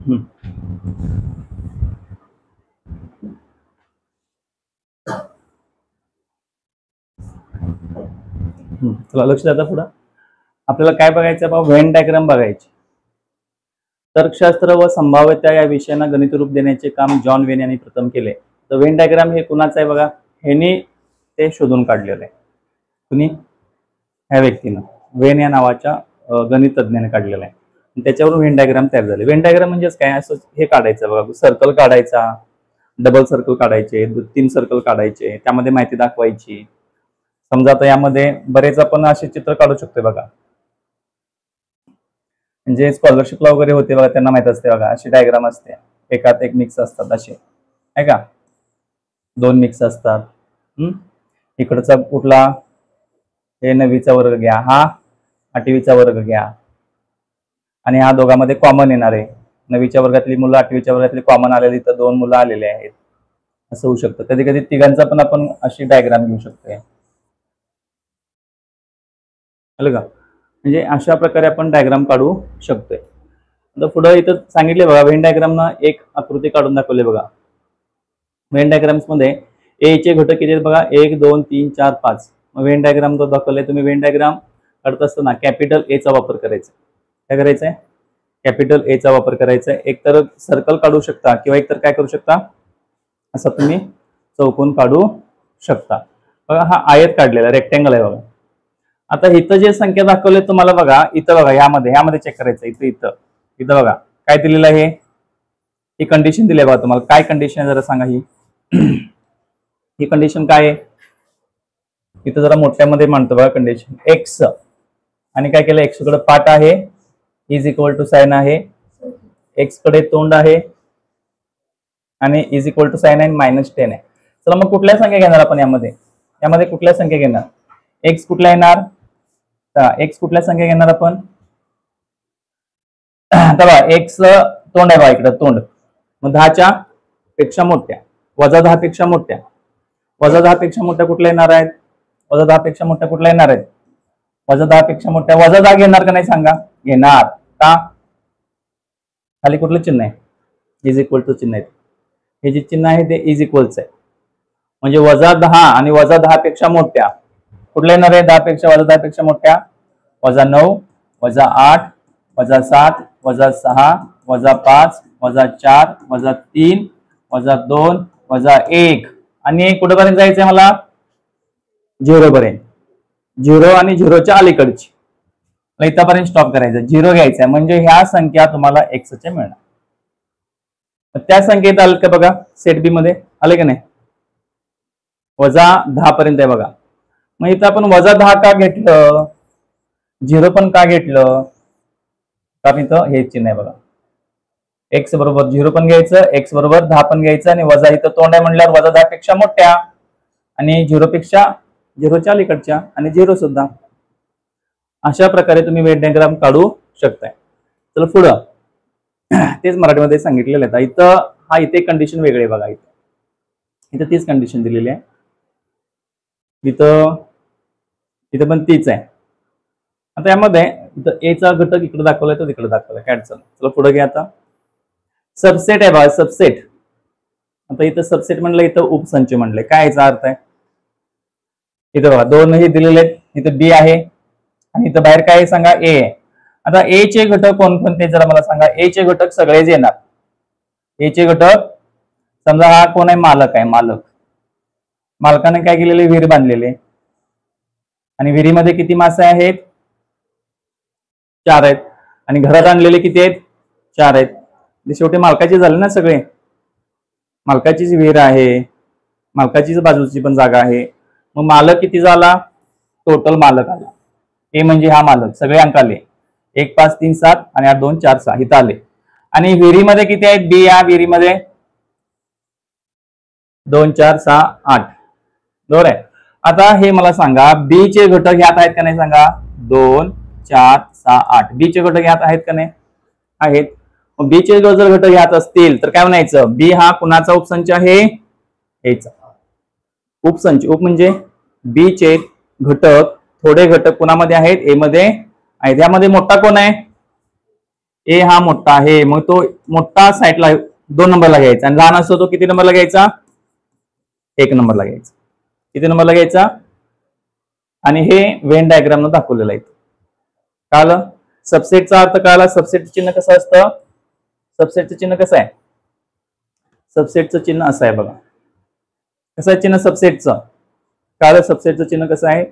हम्म. चला लक्ष द्या पुढं. आपल्याला काय बघायचं बाबा, व्हेन डायग्राम बघायची. तर्कशास्त्र व संभाव्यता या विषयांना गणित रूप देण्याचे काम जॉन वेन यांनी प्रथम केले. तर व्हेन डायग्राम हे कुणाचं आहे बघा, ह्यांनी ते शोधून काढलेलं आहे. कुणी? ह्या व्यक्तीनं, वेन या नावाच्या गणितज्ञाने काढलेलं आहे. त्याच्यावरून व्हेन डायग्राम तयार झाले. व्हेन डायग्राम म्हणजेच काय, असं हे काढायचं बघा, सर्कल काढायचा, डबल सर्कल काढायचे, 3 सर्कल काढायचे, त्यामध्ये माहिती दाखवायची. समजा आता यामध्ये बरेच आपण असे चित्र काढू शकतो बघा, म्हणजे स्कॉलरशिपला वगैरे होते बघा, त्यांना माहित असते बघा, अशी डायग्राम असते, एकात एक मिक्स असतात असे, आहे का, 2 मिक्स असतात. इकडचा कुठला, हे 9वीचा वर्ग घ्या, हा 8वीचा वर्ग घ्या, आणि हा दोघांमध्ये कॉमन येणार आहे. 9वीच्या वर्गातली मुलं 8वीच्या वर्गातली कॉमन आलेली, तर 2 मुलं आलेले आहेत, असं होऊ शकतं. कधी कधी तिघांचा पण आपण अशी डायग्राम घेऊ शकतोय, का, म्हणजे अशा प्रकारे आपण डायग्राम काढू शकतोय. आता पुढे इथं सांगितले बघा, व्हेन डायग्राम ना एक आकृती काढून दाखवले बघा. व्हेन डायग्राम्स मध्ये ए चे घटक किती आहेत बघा, 1 2 3 4 5. मग व्हेन डायग्राम जो दाखवलाय तुम्ही, व्हेन डायग्राम काढत असताना कॅपिटल ए चा वापर करायचा. काय करायचंय, कॅपिटल ए चा वापर करायचा. एक तर सर्कल काढू शकता, किंवा एक तर काय करू शकता, असं तुम्ही चौकोन काढू शकता. बघा हा आयत काढलेला रेक्टेंगल आहे बघा. आता इथं जे संख्या दाखवले तुम्हाला बघा, इथं बघा, ह्यामध्ये चेक करायचं, इथं बघा काय दिलेलं आहे, ही कंडिशन दिली आहे बघा तुम्हाला. काय कंडिशन आहे जरा सांगा, ही कंडिशन काय आहे, इथं जरा मोठ्यामध्ये म्हणतो बघा कंडिशन. एक्स आणि काय केलं, एक्स कडे पाठ आहे, इज इक्वल टू साइन आहे, एक्स कडे तोंड आहे, आणि इज इक्वल टू साइन आहे, -10 आहे. चला मग कुठल्या संख्या घेणार आपण यामध्ये कुठल्या संख्या घेणार, एक्स कुठल्या येणार, एक्स कुठल्या संख्या घेणार आपण, बघा एक्स तोंड आहे बघा, इकडं तोंड, मग 10च्या पेक्षा मोठ्या, -10 पेक्षा मोठ्या, -10 पेक्षा मोठ्या कुठल्या येणार आहेत, -10 पेक्षा मोठ्या कुठल्या येणार आहेत, -10 पेक्षा मोठ्या, -10 घेणार का नाही सांगा, घेणार. का, खाली कुठलं चिन्ह आहे, इज इक्वल टू चिन्ह आहे, हे जे चिन्ह आहे ते इज इक्वलच आहे, म्हणजे -10 आणि -10 पेक्षा मोठ्या कुठल्या येणार आहे, 10 पेक्षा -10 पेक्षा मोठ्या, -9 -8 -7 -6 -5 -4 -3 -2 -1, आणि कुठेपर्यंत जायचंय मला, 0 पर्यंत, 0 आणि 0च्या अलीकडची, इथपर्यंत स्टॉप करायचं, 0 घ्यायचा, म्हणजे ह्या संख्या तुम्हाला एक्सच्या मिळणार. त्या संख्येत आलं का बघा, सेट बी मध्ये आले का नाही, -10 पर्यंत आहे बघा. मग इथं आपण -10 का घेतलं, 0 पण का घेतलं, कारण इथं हे चिन्ह आहे बघा, एक्स बरोबर 0 पण घ्यायचं, एक्स बरोबर 10 पण घ्यायचं, आणि वजा इथं तोंड आहे म्हणल्यावर -10 पेक्षा मोठ्या, आणि 0 पेक्षा 0च्या अलीकडच्या, आणि 0 सुद्धा. अशा प्रकारे तुम्ही व्हेन डायग्राम काढू शकताय. चला पुढं, तेच मराठीमध्ये सांगितलेलं आहे. इथे कंडिशन वेगळी आहे बघा, इथं तीच कंडिशन दिलेली आहे, इथं पण तीच आहे. आता यामध्ये इथं ए चा घटक इकडे दाखवलाय, तो तिकडे दाखवलाय, काय अडचण. चला पुढे घ्या. आता सबसेट आहे बघा, सबसेट. आता इथं सबसेट म्हणलं, इथं उपसंच म्हणलंय, काय याचा अर्थ आहे, इथं बघा 2 हे दिलेले आहेत, इथं बी आहे, आणि इथं बाहेर काय सांगा, ए आहे. आता ए चे घटक कोणकोणते जरा मला सांगा, ए चे घटक सगळेच येणार. ए चे घटक, समजा हा कोण आहे, मालक आहे, मालकाने काय केलेले, विहीर बांधलेले, आणि विहिरीमध्ये किती मासे आहेत, 4 आहेत, आणि घरात आणलेले किती आहेत, 4 आहेत. शेवटी मालकाचे झाले ना सगळे, मालकाचीच विहीर आहे, मालकाचीच बाजूची पण जागा आहे. मग मालक किती झाला, टोटल मालक आला, ए म्हणजे हा मालक, सगळे अंक आले, 1 5 3 7 आणि 8 2 4 6 इथं आले. आणि विहिरीमध्ये किती आहेत, बी या विहिरीमध्ये 2 4 6 8, बरोबर आहे. आता हे मला सांगा, बी चे घटक ह्यात आहेत का नाही सांगा, 2 4 6 8, बी चे घटक ह्यात आहेत का नाही, आहेत. मग बी चे जर घटक ह्यात असतील तर काय म्हणायचं, बी हा कुणाचा उपसंच आहे, एचा उपसंच. उप म्हणजे बी चे घटक, थोडे घटक कुणामध्ये आहेत, ए मध्ये आहेत. यामध्ये मोठा कोण आहे, ए हा मोठा आहे, मग तो मोठा साईडला 2 नंबरला घ्यायचा आणि लहान असतो तो किती नंबरला घ्यायचा? 1 नंबरला घ्यायचा. किती नंबरला घ्यायचा? आणि हे व्हेन डायग्राम न दाखवलेलं आहे. कळलं? सबसेटचा अर्थ कळला? सबसेटचं चिन्ह कसं असतं? सबसेटचं चिन्ह कसं आहे? सबसेटचं चिन्ह असं आहे बघा. कसं आहे चिन्ह सबसेटचं? कळलं सबसेटचं चिन्ह कसं आहे?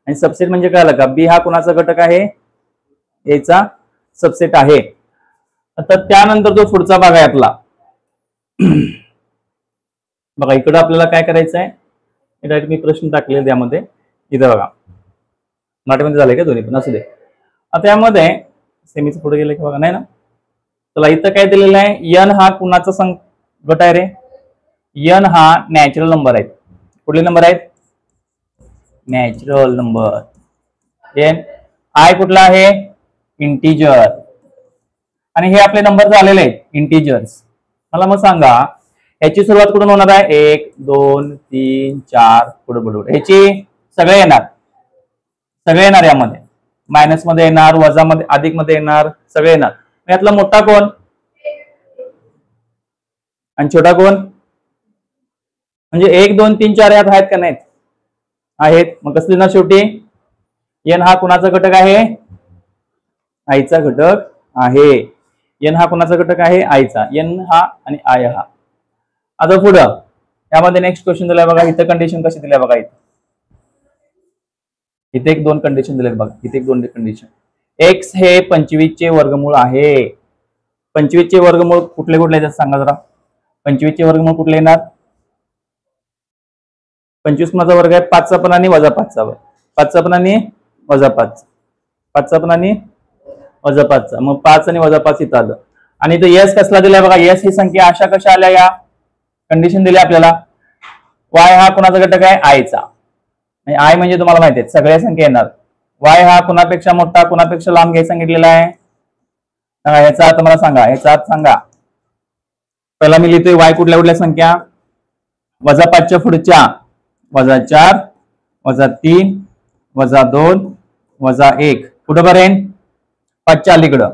आणि सबसेट म्हणजे कळलं का? बी हा कुणाचा घटक आहे? एचा सबसेट आहे. आता त्यानंतर जो पुढचा भाग आहे आपला बघा, इकडं आपल्याला काय करायचं आहे? डायरेक्ट मी प्रश्न टाकले त्यामध्ये. इथं बघा, मराठीमध्ये झालंय का दोन्ही पण? असू दे. आता यामध्ये सेमीचं पुढे गेलं की बघा, नाही ना? चला, इथं काय दिलेलं आहे? एन हा कुणाचा गट आहे रे? एन हा नॅचरल नंबर आहे. कुठले नंबर आहेत? Natural number. एन आय कुठला आहे? इंटिजर. आणि हे आपले नंबर झालेले आहेत इंटिजर्स. मला मग सांगा, ह्याची सुरुवात कुठून होणार आहे? 1 2 3 4 पुढे पुढे ह्याची सगळे येणार यामध्ये. मायनस मध्ये येणार, वजा मध्ये, अधिक मध्ये येणार, सगळे येणार. यातला मोठा कोण आणि छोटा कोण? म्हणजे 1 2 3 4 यात आहेत का नाहीत? आहेत. मग कसं लिहिणार शेवटी? एन हा कुणाचा घटक आहे? आईचा घटक आहे. एन हा कुणाचा घटक आहे? आईचा. एन हा आणि आय हा. आता पुढं यामध्ये नेक्स्ट क्वेश्चन दिलाय बघा. इथं कंडिशन कशी दिल्या बघा. इथे 1 2 कंडिशन दिलेत बघा. इथे 1 2 कंडिशन. एक्स हे 25 चे वर्गमूळ आहे. 25 चे वर्गमूळ कुठले कुठले येतात सांगा जरा. 25 चे वर्गमूळ कुठले येणार? 25 कुणाचा वर्ग आहे? 5 चा पण आणि वजा 5 चा. 5 चा पण आणि वजा 5. 5 चा पण आणि वजा 5 चा. मग 5 आणि वजा 5 इथं आलं. आणि इथं यस कसला दिलाय बघा. यस ही संख्या अशा कशा आल्या? या कंडिशन दिली आपल्याला. वाय हा कुणाचा घटक आहे? आयचा. आय म्हणजे तुम्हाला माहिती आहे सगळ्या संख्या येणार. वाय हा कुणापेक्षा मोठा, कुणापेक्षा लांब घ्यायला सांगितलेला आहे. याचा अर्थ मला सांगा. याचा अर्थ सांगा. पहिला मी लिहितोय वाय कुठल्या कुठल्या संख्या? वजा 5 च्या पुढच्या. वजा 4 वजा 3 वजा 2 वजा 1 कुठं पर्यंत? 5 च्या अलीकडं.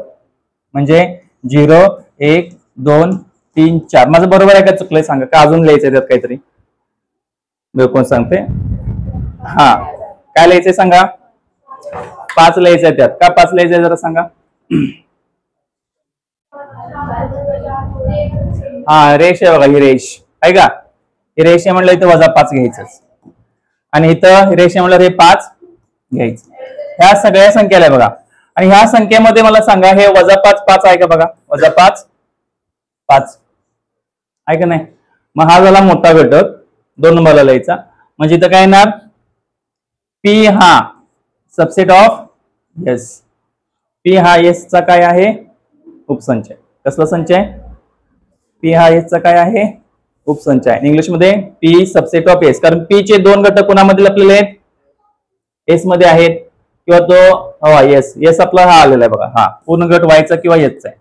म्हणजे 0 1 2 3 4. माझं बरोबर आहे का चुकलंय सांगा, का अजून लिहायचंय त्यात काहीतरी? कोण सांगते? हा, काय लिहायचंय सांगा? 5 लिहायचंय त्यात. का 5 लिहायचंय जरा सांगा. हा, रेष आहे बघा. ही रेष आहे का? ही रेष आहे म्हणलं इथं वजा 5 घ्यायचं. आणि इथं रेष आहे म्हणलं हे 5 घ्यायचं. ह्या सगळ्या संख्या आहे बघा. आणि ह्या संख्येमध्ये मला सांगा, हे वजा 5 5 आहे का बघा? वजा 5 5 आहे का नाही? मग हा झाला मोठा घटक. 2 नंबरला लिहायचा. म्हणजे इथं काय येणार? पी हा सबसेट ऑफ एस. पी हा एस चा काय आहे? उपसंच आहे. कसला संच आहे? पी हा एस चा काय आहे? उपसंच आहे. इंग्लिशमध्ये पी सबसेट ऑफ एस. कारण पी चे 2 घटक कोणामध्ये लपलेले आहेत? एस मध्ये आहेत. किंवा तो एस एस आपला हा आलेला आहे बघा. हा पूर्ण गट वायचा किंवा एसचा आहे.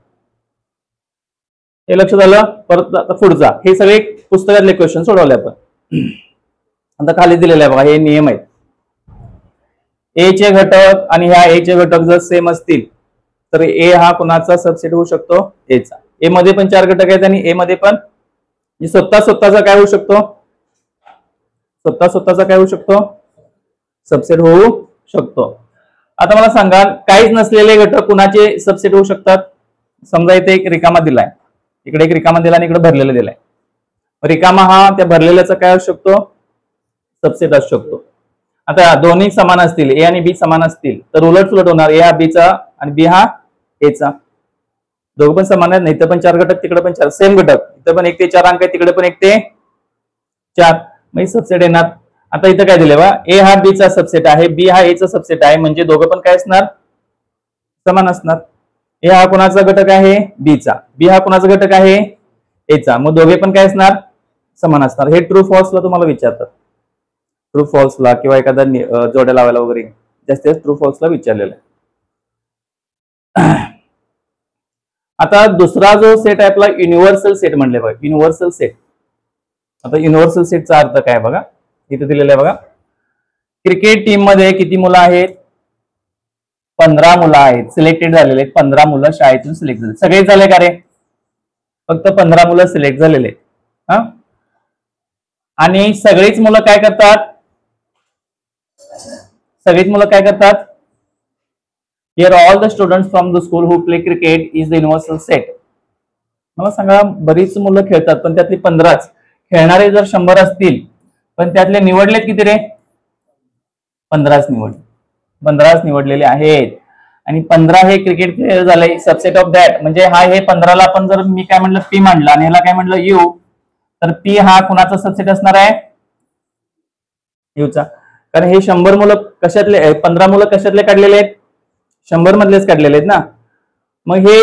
हे लक्षात आलं? परत आता पुढचा. हे सगळे पुस्तकातले क्वेश्चन सोडवले आपण. आता खाली दिलेले आहे बघा. हे नियम आहेत. ए चे घटक आणि ह्या ए चे घटक जर सेम असतील तर ए हा कुणाचा सबसेट होऊ शकतो? एचा. ए मध्ये पण 4 घटक आहेत आणि ए मध्ये पण स्वतःचा काय होऊ शकतो? स्वतःचा काय होऊ शकतो? सबसेट होऊ शकतो. आता मला सांगा, काहीच नसलेले घटक कुणाचे सबसेट होऊ शकतात? समजा इथे एक रिकामा दिलाय, इकडे एक रिकामा दिला आणि इकडे भरलेला दिलाय. रिकामा हा त्या भरलेल्याचा काय असू शकतो? सबसेट असू शकतो. आता दोन्ही समान असतील, ए आणि बी समान असतील तर उलट सुलट होणार. ए हा बी चा आणि बी हा ए चा. दोघं पण समान आहेत. इथं पण 4 घटक, तिकडे पण 4. सेम घटक. इथं पण 1 ते 4 अंक आहे, तिकडे पण 1 ते 4. मग सबसेट येणार. आता इथं काय दिलंय बा? ए हा बी चा सबसेट आहे, बी हा ए चा सबसेट आहे. म्हणजे दोघं पण काय असणार? समान असणार. ए हा कुणाचा घटक आहे? बी चा. बी हा कुणाचा घटक आहे? ए चा. मग दोघे पण काय असणार? समान असणार. हे ट्रू फॉल्सला तुम्हाला विचारतात. ट्रू फॉल्सला किंवा एखादा जोड्या लावायला वगैरे जास्तीत जास्त ट्रू फॉल्सला विचारलेलं आहे. आता दुसरा जो सेट आहे आपला युनिव्हर्सल सेट म्हणले बघा. Universal set. आता युनिव्हर्सल सेटचा अर्थ काय बघा. इथे दिलेला आहे बघा. क्रिकेट टीम मध्ये किती मुलं आहेत? 15 मुलं आहेत, सिलेक्टेड झालेले आहेत, 15 मुलं शाळेतून सिलेक्ट झाले. सगळेच झाले का रे? फक्त 15 मुलं सिलेक्ट झालेले आहेत. हा, आणि सगळीच मुलं काय करतात? सगळीच मुलं काय करतात? Here all the students from the school who play cricket is the universal set. मला सांगा, बरीच मुलं खेळतात पण त्यातली 15च. खेळणारे जर 100 असतील पण त्यातले निवडलेत किती रे? 15च निवडलेले आहेत. आणि 15 हे क्रिकेट खेळ झाले. सबसेट ऑफ दॅट म्हणजे हा, हे 15ला आपण जर मी काय म्हणलं पी मांडला आणि ह्याला काय म्हणलं यू, तर पी हा कुणाचा सबसेट असणार आहे? यूचा. कारण हे 100 मुलं कशातले, 15 मुलं कशातले काढलेले आहेत? 100 मधलेच काढलेले आहेत ना. मग हे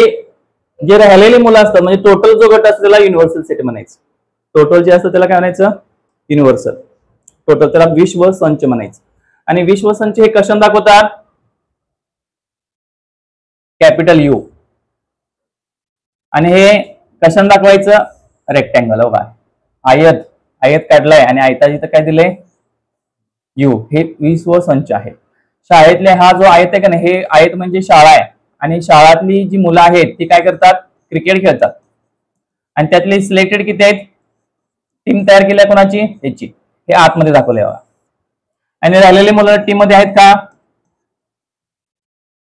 जे राहिलेली मुलं असतात म्हणजे टोटल जो गट असतो त्याला युनिव्हर्सल सेट म्हणायचं. टोटल जे असतं त्याला काय म्हणायचं? युनिव्हर्सल. टोटल त्याला विश्व संच म्हणायचं. आणि विश्व संच हे कशाने दाखवतात? Capital you. आणि हे कशाने दाखवायचं? रेक्टँगल. हो का, आयत काढलाय आणि आयता जिथं काय दिलंय? यू. हे विश्व संच आहे. शाळेतले हा जो आयत आहे का नाही, हे आयत म्हणजे शाळा आहे. आणि शाळातली जी मुलं आहेत ती काय करतात? क्रिकेट खेळतात. आणि त्यातले सिलेक्टेड किती आहेत? टीम तयार केली आहे कोणाची? याची. हे आतमध्ये दाखवले बघा. आणि राहिलेली मुलं टीम मध्ये आहेत का?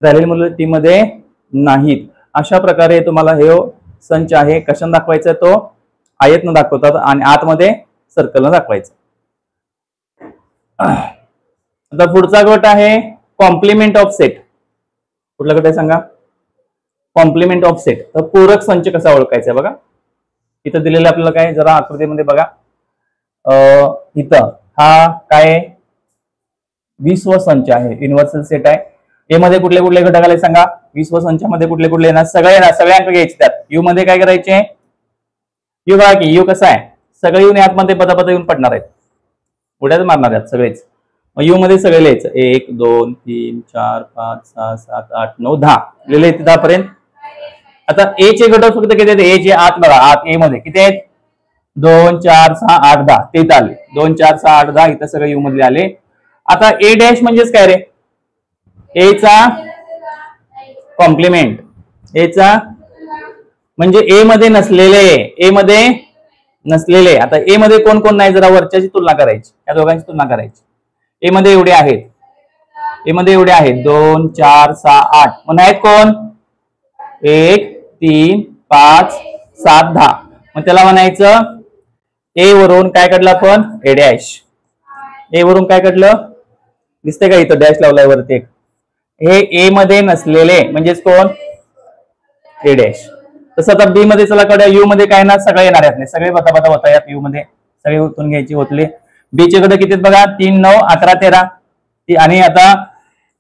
राहिलेली मुलं टीम मध्ये नाहीत. अशा प्रकारे तुम्हाला हे संच आहे कशाने दाखवायचा? तो आयतनं दाखवतात आणि आतमध्ये सर्कलनं दाखवायचं. आता पुढचा गट आहे कॉम्प्लिमेंट ऑफ सेट. कुठला गट आहे सांगा? Complement of set. तर पूरक संच कसा ओळखायचा बघा. इथं दिलेलं आपल्याला काय, जरा आकृतीमध्ये बघा. इथं हा काय? विश्व संच आहे, युनिव्हर्सल सेट आहे. ए मध्ये कुठले कुठले घटक आले सांगा? विश्व संचामध्ये कुठले कुठले येणार? सगळे येणार, सगळे अंक घ्यायचे त्यात. यू मध्ये काय करायचे? यू बघा की यू कसा आहे? सगळे येऊन आतमध्ये पदापदा येऊन पडणार आहेत, उड्याच मारणार आहेत सगळेच. मग यू मध्ये सगळे लिहायचं. 1 2 3 4 5 6 7 8 9 10 लिहिले 10 पर्यंत. आता ए चे घटक फक्त किती आहेत? ए चे आत बघा, आत ए मध्ये किती आहेत? 2 4 6 8 10. ते इथं आले 2 4 6 8 10. इथं सगळे यू मध्ये आले. आता ए डॅश म्हणजेच काय रे? ए चा कॉम्प्लिमेंट. ए चा म्हणजे ए मध्ये नसलेले. ए मध्ये नसलेले. आता ए मध्ये कोण कोण नाही? जरा वरच्याची तुलना करायची, या दोघांची तुलना करायची. ए मध्ये एवढे आहेत. ए मध्ये एवढे आहेत 2 4 6 8. मग आहेत कोण? 1 3 5 7 10. मग त्याला म्हणायचं ए वरून काय काढलं आपण? A dash. ए वरून काय काढलं? दिसते का इथं डॅश लावलाय वरती एक. हे ए मध्ये नसलेले म्हणजेच कोण? A dash. तसं आता बी मध्ये चला कडे यू मध्ये काय ना सगळे येणार आहेत, सगळे बता बता होता यात यू मध्ये सगळे उतरून घ्यायची होतले. बी चे कडे किती बघा? 3 9 11 13. आणि आता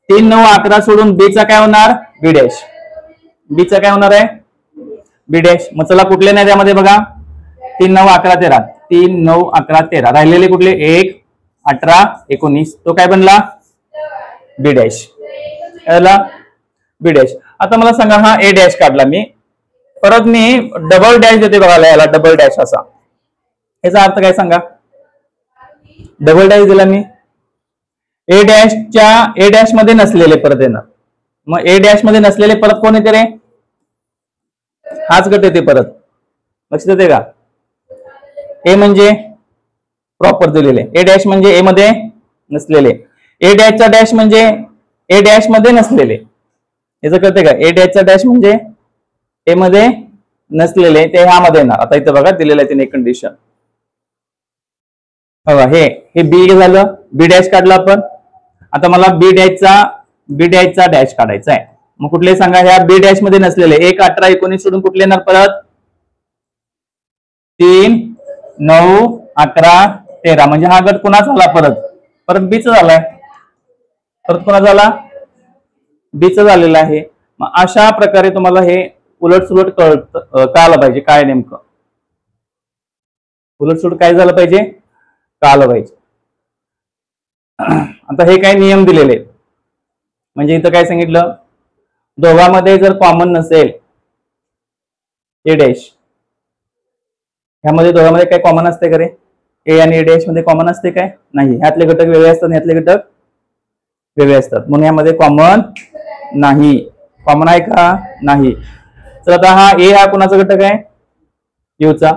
3 9 11 सोडून बी चा काय होणार? बी डॅश. बी चा काय होणार आहे? बी डॅश. मग चला कुठले नाही त्यामध्ये बघा? 3 9 11 13. 3 9 11 13. राहिलेले कुठले? 1 18 19. तो काय बनला? बी डॅश. बी डॅश. आता मला सांगा, हा ए डॅश काढला मी, परत मी डबल डॅश देते बघायला, याला डबल डॅश असा. याचा अर्थ काय सांगा? डबल डॅश दिला मी. ए डॅश मध्ये नसलेले परत येणार. मग ए डॅश मध्ये नसलेले परत कोण येते रे? हाच गट येते परत. लक्षात येते का? ए म्हणजे प्रॉपर दिलेले, ए डॅश म्हणजे ए मध्ये नसलेले, ए डॅशचा डॅश म्हणजे ए डॅश मध्ये नसलेले. याचं कळते का? ए डॅशचा डॅश म्हणजे ए मध्ये नसलेले, ते ह्यामध्ये येणार. आता इथं बघा दिलेलं आहे त्याने कंडिशन. बघा हे बी झालं, बी डॅश काढला आपण. आता मला बी डॅशचा डॅश काढायचा आहे. मग कुठले सांगा? ह्या बी डॅश मध्ये नसलेले 1 18 19 सोडून कुठले येणार परत? 3 9 11 13. म्हणजे हा गट कुणाचा झाला? परत बीचा झालाय. परत कोणाचा झाला? बीचा झालेला आहे. मग अशा प्रकारे तुम्हाला हे उलट सुलट कळलं पाहिजे काय नेमकं. उलट सुलट काय झालं पाहिजे? कळलं पाहिजे. आता हे काही नियम दिलेले आहेत. म्हणजे इथं काय सांगितलं? दोघांमध्ये जर कॉमन नसेल ए डॅश, ह्यामध्ये दोघांमध्ये काय कॉमन असते का रे? ए आणि ए डॅश मध्ये कॉमन असते काय? नाही. ह्यातले घटक वेगळे असतात, ह्यातले घटक वेगळे असतात. म्हणून यामध्ये कॉमन नाही. कॉमन आहे का? नाही. तर आता हा ए हा कोणाचा घटक आहे? यूचा.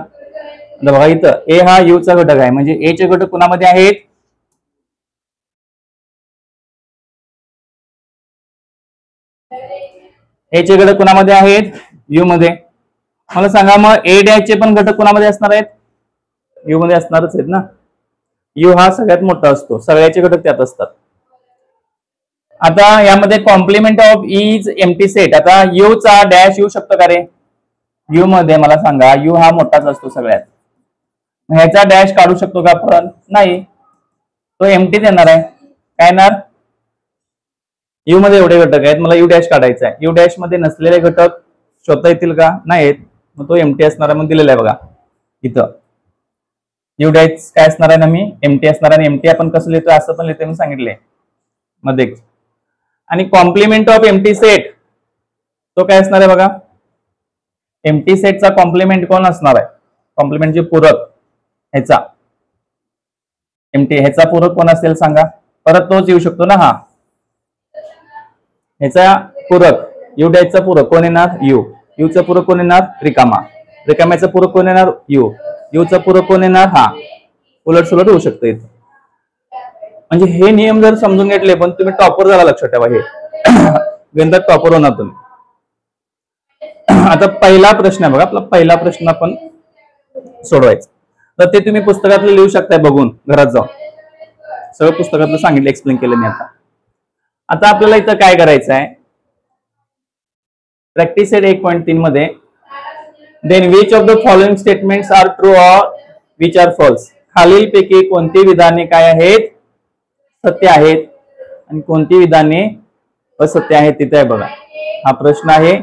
बघा इथं ए हा यूचा घटक आहे, म्हणजे ए चे घटक कोणामध्ये आहेत? ए चे घटक कोणामध्ये आहेत? यू मध्ये. मला सांगा मग ए डॅश चे पण घटक कोणामध्ये असणार आहेत? यू मध्ये असणारच आहेत ना. यू हा सगळ्यात मोठा असतो, सगळ्याचे घटक त्यात असतात. आता यामध्ये complement of is empty set. आता यू चा डॅश येऊ शकतो का रे? यू मध्ये मला सांगा, यू हा मोठाच असतो सगळ्यात, ह्याचा डॅश काढू शकतो का आपण? नाही, तो एम्प्टी देणार आहे. काय येणार? यू मध्ये एवढे घटक आहेत, मला यू डॅश काढायचा आहे. यू डॅश मध्ये नसलेले घटक शोधता येतील का? नाहीत. मग तो एम्प्टी असणार आहे, मग दिलेला आहे बघा इथं. यू डॅश काय असणार आहे ना, मी एम्प्टी असणार आहे. आणि एम्प्टी आपण कसं लिहितो? असं पण लिहितो मी सांगितले मध्ये. आणि कॉम्प्लिमेंट ऑफ एम्प्टी सेट तो काय असणार आहे बघा? एम्प्टी सेटचा कॉम्प्लिमेंट कोण असणार आहे? कॉम्प्लिमेंटचे पूरक ह्याचा एम्प्टी, ह्याचा पूरक कोण असेल सांगा? परत तोच येऊ शकतो ना. हा ह्याचा पूरक यू डॅशचा पूरक कोण येणार? यू. यूचा पूरक कोण येणार? रिकामा. रिकाम्याचा पूरक कोण येणार? यू. यूचा पूरक कोण येणार? हा. उलट सुलट होऊ शकतं इथं. म्हणजे हे नियम जर समजून घेतले, पण तुम्ही टॉपर झाला, लक्षात ठेवा. हे गणितात टॉपर होणार तुम्ही. आता पहिला प्रश्न आहे बघा, आपला पहिला प्रश्न आपण सोडवायचा. तर ते तुम्ही पुस्तकातलं लिहू शकताय बघून घरात जाऊन. सगळं पुस्तकातलं सांगितलं, एक्सप्लेन केलं मी आता. आता आपल्याला इथं काय करायचं आहे? प्रॅक्टिस सेट 1.3 मध्ये then which of the following statements are true or which are false. खालीलपैकी कोणती विधाने काय आहेत? सत्य आहेत. आणि कोणती विधाने असत्य आहेत? तिथे आहे बघा. हा प्रश्न आहे,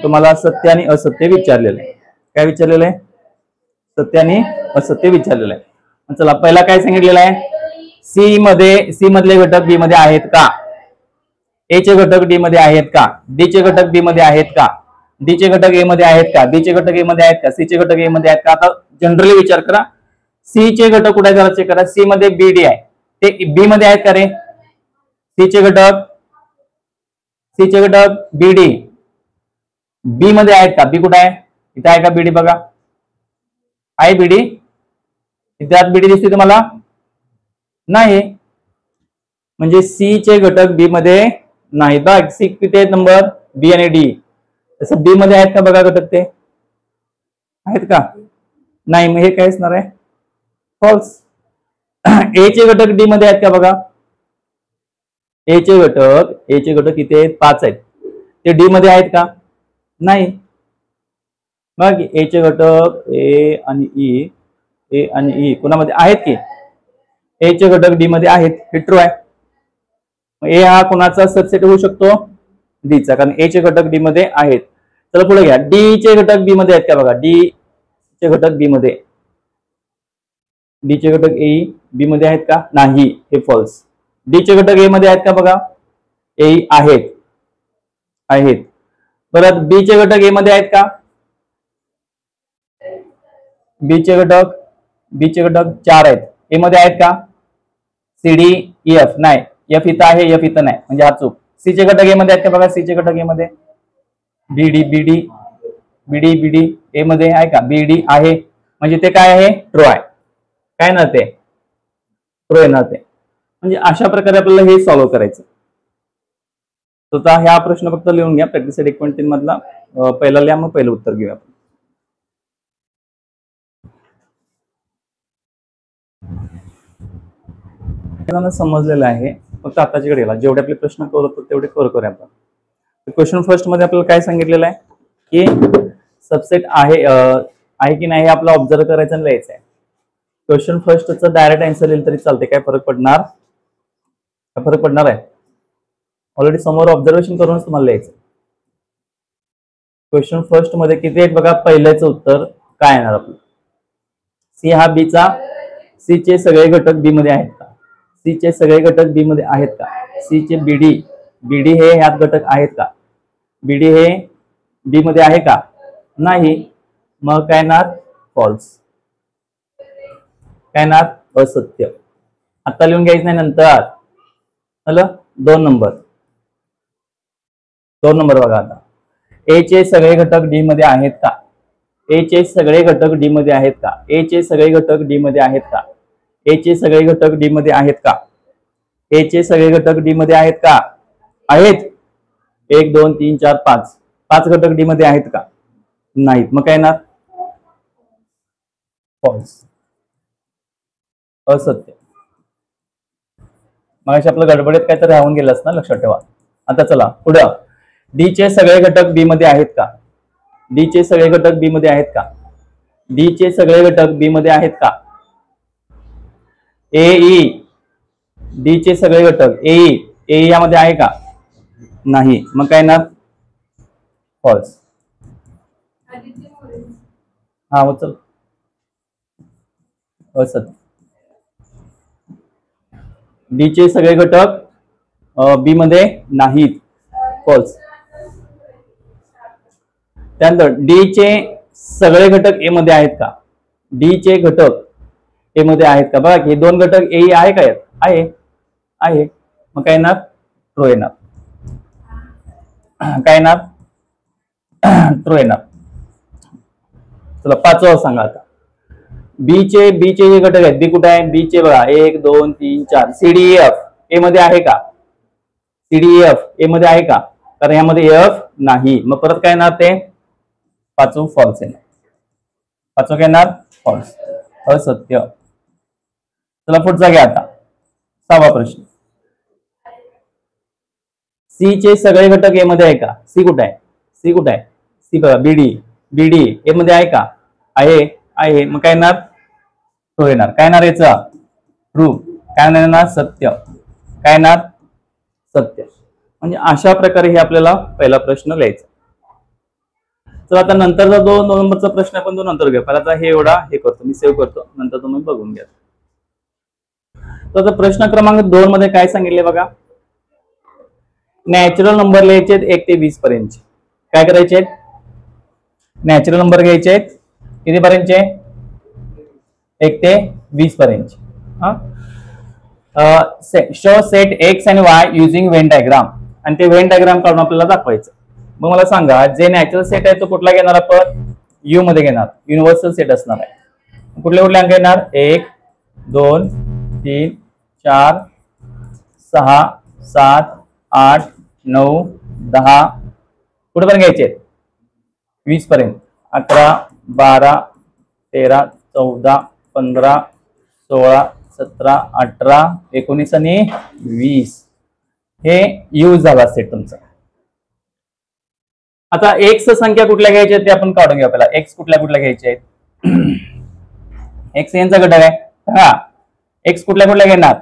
तुम्हाला सत्य आणि असत्य विचारलेलं आहे. काय विचारलेलं आहे? सत्य आणि असत्य विचारलेलं आहे. चला, पहिला काय सांगितलेलं आहे? सी मधले घटक बी मध्ये आहेत का? ए चे घटक डी मध्ये आहेत का? डी चे घटक बी मध्ये आहेत का? डी चे घटक ए मध्ये आहेत का? डी चे घटक ए मध्ये आहेत का? सी चे घटक ए मध्ये आहेत का? आता जनरली विचार करा, सी चे घटक कुठे जरा चेक करा. सी मध्ये बी डी आहे, ते बी मध्ये आहेत का रे? सी चे घटक बी डी बी मध्ये आहेत का? बी कुठे आहे? इथे आहे का बीडी? बघा, आहे बीडी. इथे आत बीडी दिसते तुम्हाला? नाही. म्हणजे सी चे घटक बी मध्ये नाही. बघ, सी किती आहेत नंबर? बी आणि डी. तसं बी मध्ये आहेत का बघा घटक? ते आहेत का? नाही. मग हे काय असणार आहे? फॉल्स. ए चे घटक डी मध्ये आहेत का बघा? ए चे घटक किती आहेत? 5 आहेत. ते डी मध्ये आहेत का? नाही. मग ए चे घटक ए आणि ई कोणामध्ये आहेत की? ए चे घटक डी मध्ये आहेत, हे ट्रू आहे. ए हा कोणाचा सबसेट होऊ शकतो? डी चा, कारण ए चे घटक डी मध्ये आहेत. चला पुढे घ्या. डी चे घटक बी मध्ये आहेत का बघा? डी चे घटक बी मध्ये, डी चे घटक ए बी मध्ये आहेत का? नाही, हे फॉल्स. डी चे घटक ए मध्ये आहेत का बघा? ए आहेत. परत बी चे घटक ए मध्ये आहेत का? बी चे घटक 4 आहेत. ए मध्ये आहेत का? सी डी ई एफ नाही. एफ इथं आहे, एफ इथं नाही, म्हणजे हा चूक. सी चे घटक ए मध्ये आहेत का बघा? सी चे घटक ए मध्ये बीडी ए मध्ये आहे का? बीडी आहे, म्हणजे ते काय आहे? ट्रू आहे. काय ना ते ट्रू येणार ते. म्हणजे अशा प्रकारे आपल्याला हे सॉल्व्ह करायचं. तर ह्या प्रश्न फक्त लिहून घ्या. प्रॅक्टिस सेट 1.3 मधला पहिला लिहा, मग पहिलं उत्तर घेऊया आपण. समजलेलं आहे, फक्त आताच्या घडीला जेवढे आपले प्रश्न कव्हर होतात तेवढे कव्हर करूया आपण. क्वेश्चन फर्स्ट मध्ये आपल्याला काय सांगितलेलं आहे की सबसेट आहे की नाही हे आपलं ऑब्झर्व करायचं आणि लिहायचं आहे. क्वेश्चन फर्स्टचं डायरेक्ट आन्सर लिहिलं तरी चालते, काय फरक पडणार? आहे. ऑलरेडी समोर ऑब्झर्वेशन करूनच तुम्हाला लिहायचं. क्वेश्चन फर्स्ट मध्ये किती आहेत बघा? पहिल्याचं उत्तर काय येणार आपलं? सी हा बी चा, सी चे सगळे घटक बी मध्ये आहेत का? सी चे सगळे घटक बी मध्ये आहेत का? सी चे बीडी हे ह्यात घटक आहेत का? बीडी हे बी मध्ये आहे का? नाही. मग काय येणार? फॉल्स. काय येणार? असत्य. आता लिहून घ्यायचं नाही, नंतर. 2 नंबर 2 नंबर बघा आता. ए चे सगळे घटक डी मध्ये आहेत का? ए चे सगळे घटक डी मध्ये आहेत का? ए चे सगळे घटक डी मध्ये आहेत का? ए चे सगळे घटक डी मध्ये आहेत का? ए चे सगळे घटक डी मध्ये आहेत का? आहेत. 1 2 3 4 5 5 घटक डी मध्ये आहेत का? नाहीत. मग काय येणार? फॉल्स, असत्य. मग आपलं गडबडीत काहीतरी राहून गेलंच ना, लक्षात ठेवा. आता चला पुढं. डी चे सगळे घटक बी मध्ये आहेत का? डी चे सगळे घटक बी मध्ये आहेत का? डी चे सगळे घटक बी मध्ये आहेत का? ए ई, डी चे सगळे घटक ए ई यामध्ये आहे का? नाही. मग काय ना? फॉल्स. हा उचल. असत. डी चे सगळे घटक बी मध्ये नाहीत. फॉल्स. त्यानंतर डी चे सगळे घटक ए मध्ये आहेत का? डी चे घटक ए मध्ये आहेत का? बघा की 2 घटक ए आहे का? आहे. आहे. मग काय येणार? ट्रू येणार. काय येणार? ट्रू येणार. चला 5वं सांगा आता. बी चे जे घटक आहेत, बी कुठे आहे? बी चे बघा 1 2 3 4 सीडीएफ ए मध्ये आहे का? सीडीएफ ए मध्ये आहे का? कारण यामध्ये एफ नाही. मग परत काय येणार? ते 5वं फॉल्स येणार. 5वं काय येणार? फॉल्स, असत्य. चला पुढचा घ्या आता. 6वा प्रश्न. सी चे सगळे घटक ए मध्ये आहे का? सी कुठे आहे? सी कुठे आहे? सी बघा बीडी ए मध्ये आहे का? आहे. आहे. मग काय येणार? ट्रू येणार. काय येणार याचा? ट्रू. काय येणार? सत्य. काय येणार? सत्य. म्हणजे अशा प्रकारे हे आपल्याला पहिला प्रश्न लिहायचा. तर आता नंतरचा 2 नंबरचा प्रश्न आपण तो नंतर घेऊ. पहिला हे एवढा हे करतो मी, सेव्ह करतो, नंतर तुम्ही बघून घ्या. तर प्रश्न क्रमांक 2 मध्ये काय सांगितले बघा. नॅचरल नंबर लिहायचे 1 ते 20 पर्यंत. काय करायचे? नॅचरल नंबर घ्यायचे आहेत. किती पर्यंतचे? 1 ते 20 पर्यंत. शो सेट एक्स आणि वाय युजिंग व्हेन डायग्राम. आणि ते व्हेन डायग्राम काढून आपल्याला दाखवायचं. मग मला सांगा, जे नॅचरल सेट आहे तो कुठला घेणार आपण? यू मध्ये घेणार. युनिव्हर्सल सेट असणार आहे. कुठले कुठले अंक येणार? 1 2 3 4 6 7 8 9 10 कुठे पर्यंत घ्यायचे? 20 पर्यंत. 11 12 13 14 15 16 17 18 19 आणि 20 हे यूज झाला सेट तुमचा. आता एक्स संख्या कुठल्या घ्यायच्या ते आपण काढून घेऊ. आपल्याला एक्स कुठल्या घ्यायचे आहेत? एक्स यांचा घटक आहे. हा, एक्स कुठल्या घेणार?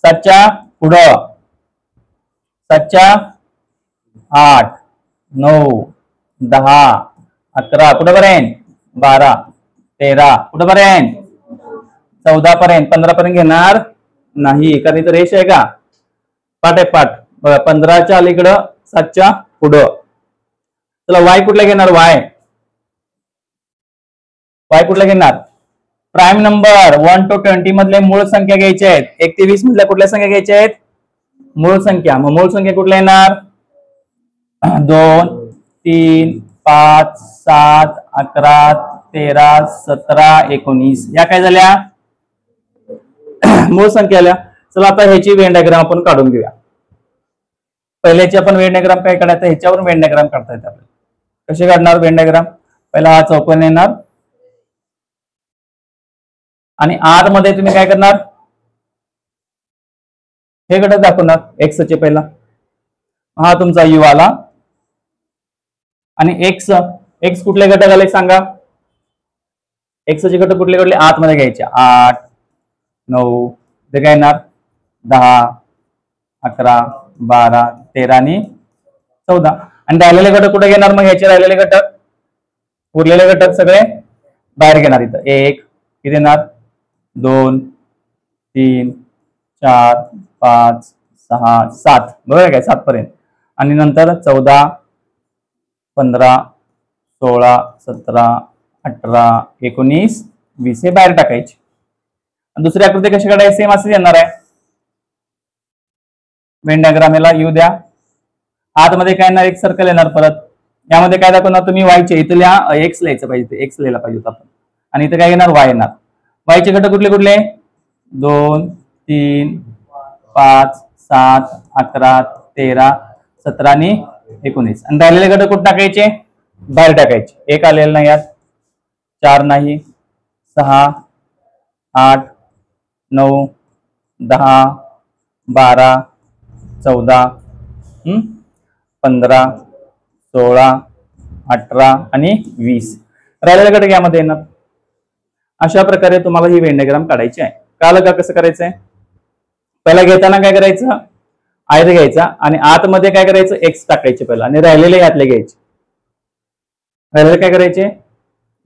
7च्या पुढं. 7च्या 8 9 10 11 कुठपर्यंत? 12 13 कुठपर्यंत? 14 पर्यंत. 15 पर्यंत घेणार नाही, कारण इथं रेष आहे का? पाठ आहे पाठ. बघा 15च्या अलीकडं 7च्या पुढं. चला वाय कुठला घेणार? वाय कुठला घेणार? प्राईम नंबर 1 to 20 मधले मूळ संख्या घ्यायच्या आहेत. 1 ते 20 मधल्या कुठल्या संख्या घ्यायच्या आहेत? मूळ संख्या. मग मूळ संख्या कुठल्या येणार? 2 3 5 7 11 13 17 19 या काय झाल्या? मूळ संख्या आल्या. चला आता ह्याची व्हेन डायग्राम आपण काढून घेऊया. पहिल्याची आपण व्हेन डायग्राम काय काढायचं? ह्याच्यावर व्हेन डायग्राम काढता येते आपल्याला. कसे काढणार व्हेन डायग्राम? पहिला हा चौकोन येणार आणि आत मध्ये तुम्ही काय करणार? हे घटक दाखवणार एक्स चे. पहिला हा तुमचा यू आला आणि एक्स कुठले घटक आले सांगा? एक्स चे घटक कुठले आतमध्ये घ्यायचे? 8 9 ते काय येणार? 10 11 12 13 आणि 14. आणि राहिलेले घटक कुठे घेणार? मग ह्याचे राहिलेले घटक, उरलेले घटक सगळे बाहेर घेणार. इथं 1 किती येणार? 2 3 4 5 6 7 बरोबर काय? 7 पर्यंत. आणि नंतर 14 15 16 17 18 19 20 हे बाहेर टाकायचे. दुसरी आकृती कशी काढायची? सेम असं येणार आहे. व्हेन डायग्राम याला यू द्या आतमध्ये काय येणार, एक सर्कल येणार परत. यामध्ये काय दाखवणार तुम्ही, वायचे इथल्या एक्स लिहायचं पाहिजे, एक्स लिहायला पाहिजे होतं आपण. आणि इथे काय येणार, वाय येणार. वायचे घटक कुठले कुठले, 2 3 5 7 11 13 17 आणि 19. आणि राहिलेले घटक कुठे टाकायचे, बाहेर टाकायचे. एक आलेलं नाही यात, 4 नाही, 6 8 9 10 12 14 15 16 18 आणि 20. राहिलेले घटक यामध्ये येणार. अशा प्रकारे तुम्हाला ही वेन डायग्राम काढायची आहे. कळलं का कसं करायचंय. पहिला घेताना काय करायचं, आयत घ्यायचा आणि आतमध्ये काय करायचं, एक्स टाकायचे पहिला आणि राहिलेले यातले घ्यायचे. राहिलेले काय करायचे,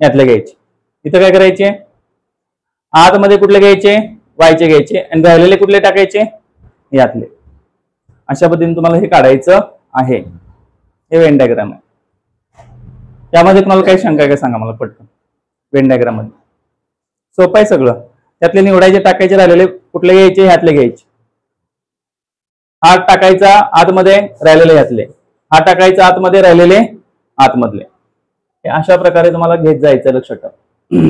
यातले घ्यायचे. इथं काय करायचे, आतमध्ये कुठले घ्यायचे, वायचे घ्यायचे आणि राहिलेले कुठले टाकायचे, यातले. अशा पद्धतीने तुम्हाला हे काढायचं आहे. हे वेन डायग्राम आहे. त्यामध्ये तुम्हाला काही शंका आहे का सांगा मला पटकन. वेन डायग्राम मध्ये सोपं आहे सगळं. त्यातले निवडायचे, टाकायचे, राहिलेले कुठले घ्यायचे, ह्यातले घ्यायचे. हा टाकायचा आतमध्ये, राहिलेले ह्यातले. हा टाकायचा आतमध्ये, राहिलेले आतमधले. अशा प्रकारे तुम्हाला घेत जायचं, लक्षात ठेवा.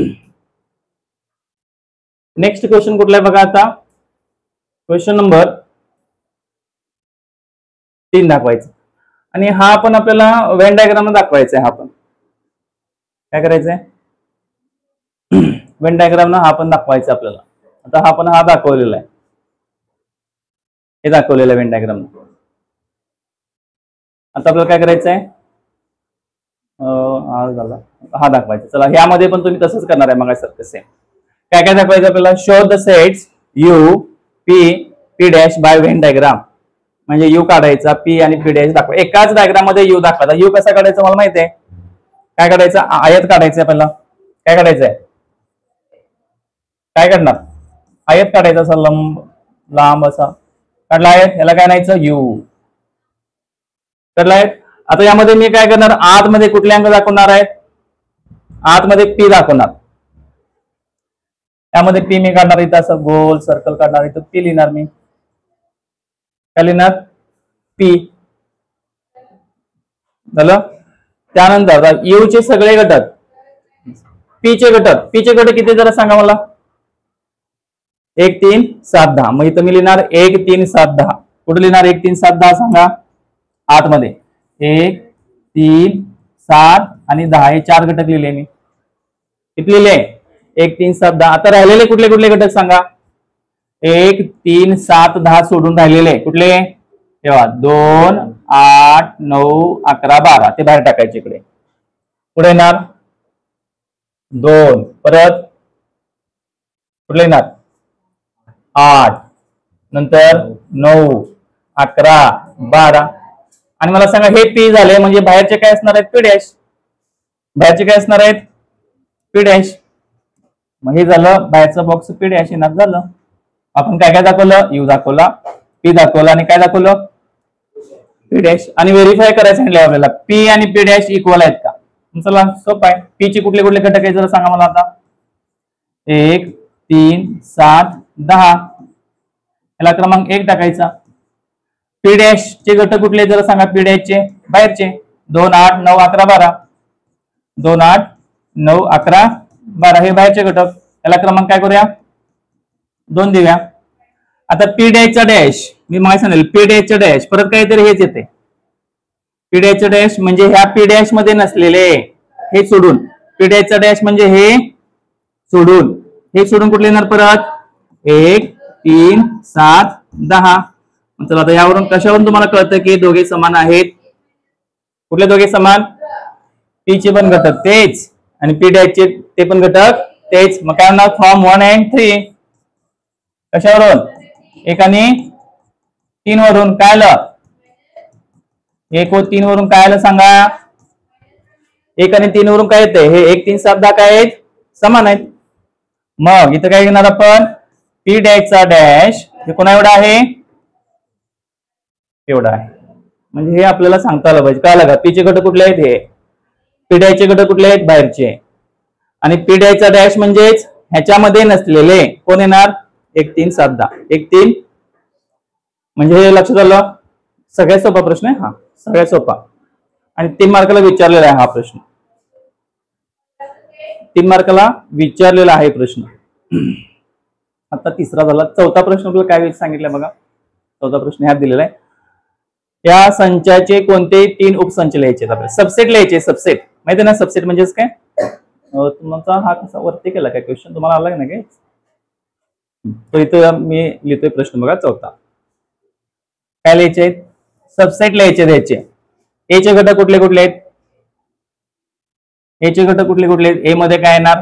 नेक्स्ट क्वेश्चन कुठला आहे बघा आता. क्वेश्चन नंबर 3 दाखवायचा. आणि हा पण आपल्याला वेन डायग्राम दाखवायचा आहे. हा पण काय करायचंय, वेन डायग्राम हा पण दाखवायचा आपल्याला. आता हा पण हा दाखवलेला आहे, हे दाखवलेलं आहे वेन डायग्राम. आता आपल्याला काय करायचंय, हा दाखवायचा. चला यामध्ये पण तुम्ही तसंच करणार आहे मग सारखं सेम. काय काय दाखवायचं आपल्याला, show the sets U P P dash by Venn diagram. म्हणजे यू काढायचा, पी आणि पी डॅश दाखवा. एकाच डायग्राम मध्ये यू दाखवायचा. यू कसा काढायचा मला माहिती आहे. काय काढायचं, आयत काढायचं पहिला. काय काढायचंय, काय काढणार, आयत काढायचा असा लांब असा काढला आयत. याला काय नाहीचं, यू काढलाय. आता यामध्ये मी काय करणार, आतमध्ये कुठले अंक दाखवणार आहेत, आतमध्ये पी दाखवणार. त्यामध्ये पी मी काढणार, इथं असं गोल सर्कल काढणार, इथं पी लिहिणार मी. काय लिहिणार, पी झालं. त्यानंतर यू चे सगळे घटक, पी चे घटक किती जरा सांगा मला. 1 3 7 10. मग इथं मी लिहिणार 1 3 7 10. कुठे लिहिणार 1 3 7 10 सांगा, आतमध्ये 1 3 7 आणि 10 हे 4 घटक लिहिले मी. किती लिहिले, 1 3 7 10. आता राहिलेले कुठले कुठले घटक सांगा. 1 3 7 10 सोडून राहिलेले कुठले, तेव्हा 2 8 9 11 12 ते बाहेर टाकायचे. इकडे पुढे येणार 2, परत कुठले येणार 8, नंतर 9 11 12. आणि मला सांगा हे पी झाले, म्हणजे बाहेरचे काय असणार आहेत, पी डॅश. बाहेरचे काय असणार आहेत, पी डॅश. मग हे झालं बाहेरचं बॉक्स, पी डॅश येणार. झालं. आपण काय काय दाखवलं, यू दाखवला, पी दाखवला आणि काय दाखवलं, पी डॅश. आणि व्हेरीफाय करायचं सांगितलं आपल्याला, पी आणि पी डॅश इक्वल आहेत का. चला सोपं आहे. पी चे कुठले कुठले घटक आहेत जरा सांगा मला आता. 1 3 7 10. याला क्रमांक 1 टाकायचा. पी डॅश चे घटक कुठले जरा सांगा, पी डॅश चे बाहेरचे 2 8 9 11 12. 2 8 9 11 12 हे बाहेरचे घटक. याला क्रमांक काय करूया, 2 देऊया. आता पी डॅश चा डॅश मी मला सांगेल, पी डॅश चा डॅश परत काहीतरी हेच येते. पी डॅश चा डॅश म्हणजे ह्या पी डॅश मध्ये नसलेले, हे सोडून. पी डॅश चा डॅश म्हणजे हे सोडून, हे सोडून कुठले येणार परत 1 3 7 10. चला आता यावरून कशावरून तुम्हाला कळतं की दोघे समान आहेत. कुठले दोघे समान, पी चे पण घटक तेच आणि पी डॅश चे ते पण घटक तेच. मग काय म्हणणार, फॉर्म 1 and 3. कशावरून, 1 आणि 3 वरून. काय आलं, 1 व 3 वरून काय आलं सांगा. 1 आणि 3 वरून काय येते, हे 1 3 7 10 काय आहेत, समान आहेत. मग इथं काय घेणार आपण, पी डॅश चा डॅश हे कोणा एवढा आहे, एवढा आहे. म्हणजे हे आपल्याला सांगता आलं पाहिजे. कळलं का, पी चे घटक कुठले आहेत, हे. पी डॅश चे घटक कुठले आहेत, बाहेरचे. आणि पी डॅश चा डॅश म्हणजेच ह्याच्यामध्ये नसलेले कोण येणार, 1 3 7 10. 1 3 म्हणजे हे लक्षात आलं. सगळ्यात सोपा प्रश्न आहे हा, सगळ्यात सोपा, आणि 3 मार्काला विचारलेला आहे हा प्रश्न, 3 मार्काला विचारलेला आहे प्रश्न. आता तिसरा झाला. चौथा प्रश्न आपल्याला काय सांगितलंय बघा. चौथा प्रश्न ह्यात दिलेला आहे, या संचाचे कोणते 3 उपसंच लिहायचे आहेत आपल्याला. सबसेट लिहायचे. सबसेट माहिती ना, सबसेट म्हणजेच काय. तुमचा हा कसा वरती केला काय क्वेश्चन, तुम्हाला आला ना काय, तो इथं मी लिहितोय प्रश्न बघा चौथा. काय लिहायचे आहेत, सबसेट लिहायचे द्यायचे. ए चे घटक कुठले कुठले आहेत, ए चे घटक कुठले कुठले आहेत. ए मध्ये काय येणार